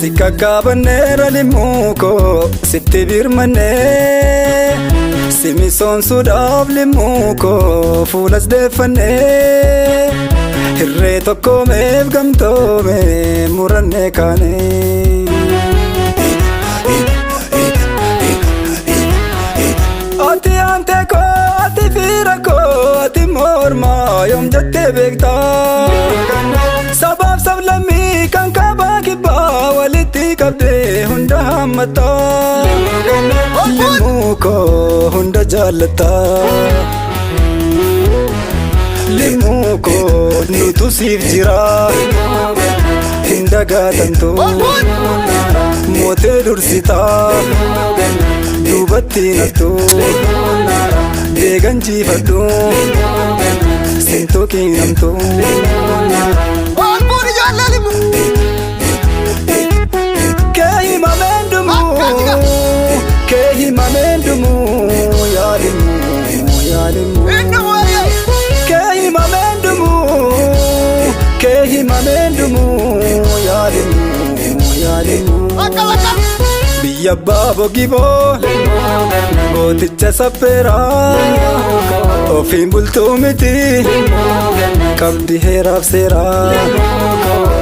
Sikakabanera limuko sitti birmanne simison sudaf limuko fulas defanne hirre tokko meef gamtoome muranne kaane ati ante ko ati fira ko ati morma yom jatte bekta sabab sablami kan kaba kibba waliti kabde hunda hammata limuko hunda jalata limuko nutu sif jira hinda gatanto mote dursita dubatti nattu degan jifaddu sinto kinamtu Mamendumu yalimu yalimu kehi mamendumu yalimu yalimu biya babo gibo goticha sapera ofin bultumiti kabdi heraf sera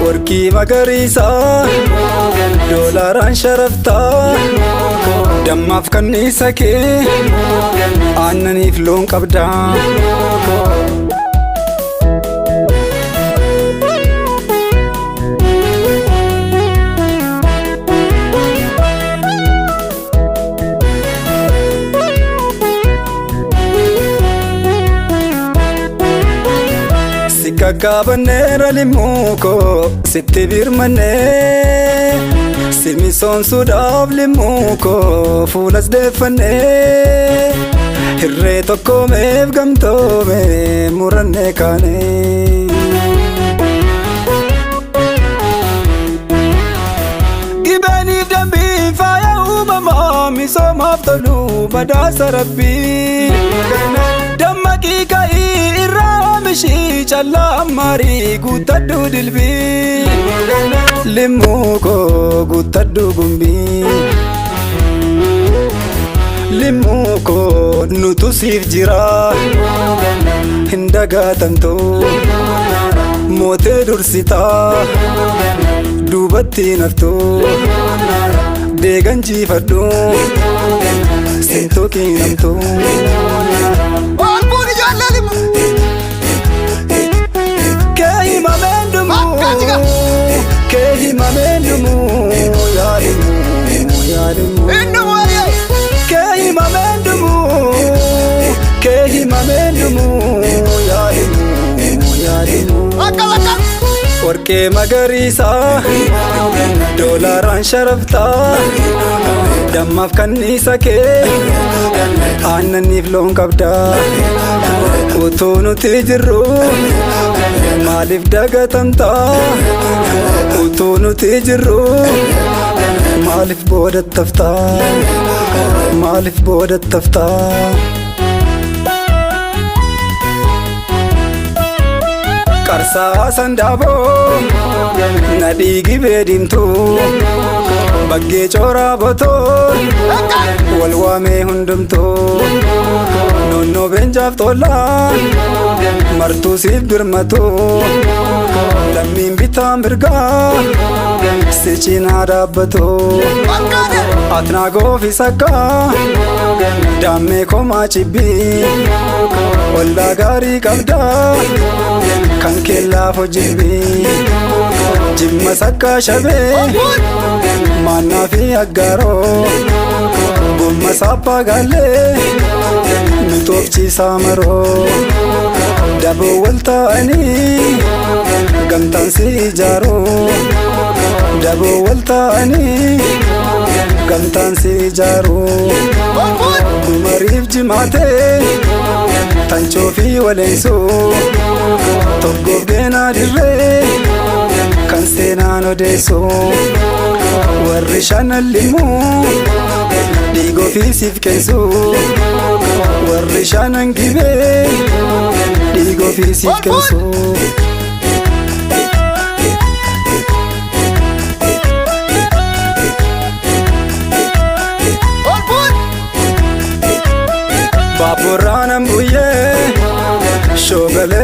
warki magarisa dolaran sharafta dammaaf kanniisa kee aannaniif loon qabda Sikakabanera limuko sitti birmanne simison sudaf limuko fulas defanne hirre tokko meef gamtoome muranne kaane gibaniif dambii faaya uumamaa misoomaaf tolu badhaasa rabbii dammaqii ka'ii irraa oomishii callaa ammaarii guuttadhu dilbii limuko guuttadhu gumbii limuko nutu siif jira hinda gatanto mote dursita dubatti naftu degan jifaddu sinto kinamtu kehi mamendumu yalimu yalimu kehi mamendumu yalimu yalimu warqee magarisa dolaran sharafta dammaaf kanniisa kee aannaniif loon qabda utuu nuti jirru maaliif dagatamta utuu nuti jirru maaliif boodattafta maaliif boodattafta qarsaa sandaaboo na dhiigi beedimtu baggee cooraa botoo wal waamee hundumtu nonnoo beenjaaf tollaan martuu siif birmatu lammiin bitaa mirgaa si cinaa dhaabbatu atnaa goofi sakkaa daammee komaa cibbii ollaa gaarii qabdaa kan kellaaf hojjibbii jimma sakkaa shabee maannaa fi aggaaroo gomma saappaa gaallee mitoofchiisaa maroo daboo wal ta'anii gamtaan si ijaaruu daboo wal ta'anii gamtaan si ijaaruu dumariif jimaatee tanchoo fi waleensuu tokkoof geenaa dirree kan seenaan odeessu warri shanan limuu dhiigoo fi siif kensu warri shanan gibee dhiigoo fi siif kensu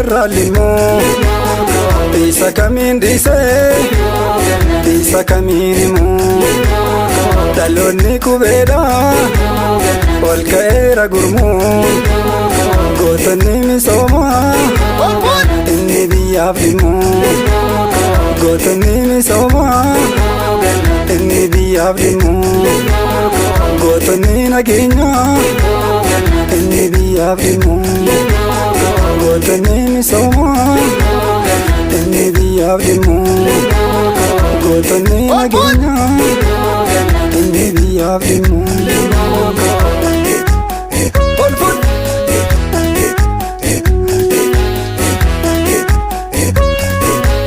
irraallimmoo isa kamiin dhiisee isa kamiin immoo dhaloonni qubeedha ol ka'eera gurmuu gootonni misoomaa inni biyyaaf dhimmoo gootonni misoomaa inni biyyaaf dhimmoo gootonni nageenyaa inni biyyaaf dhimmoo gootonni misoomaa inni biyyaaf dhimmoo gootonni nageenyaa inni biyyaaf dhimmoo.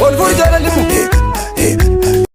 Ol fuudh jaalalli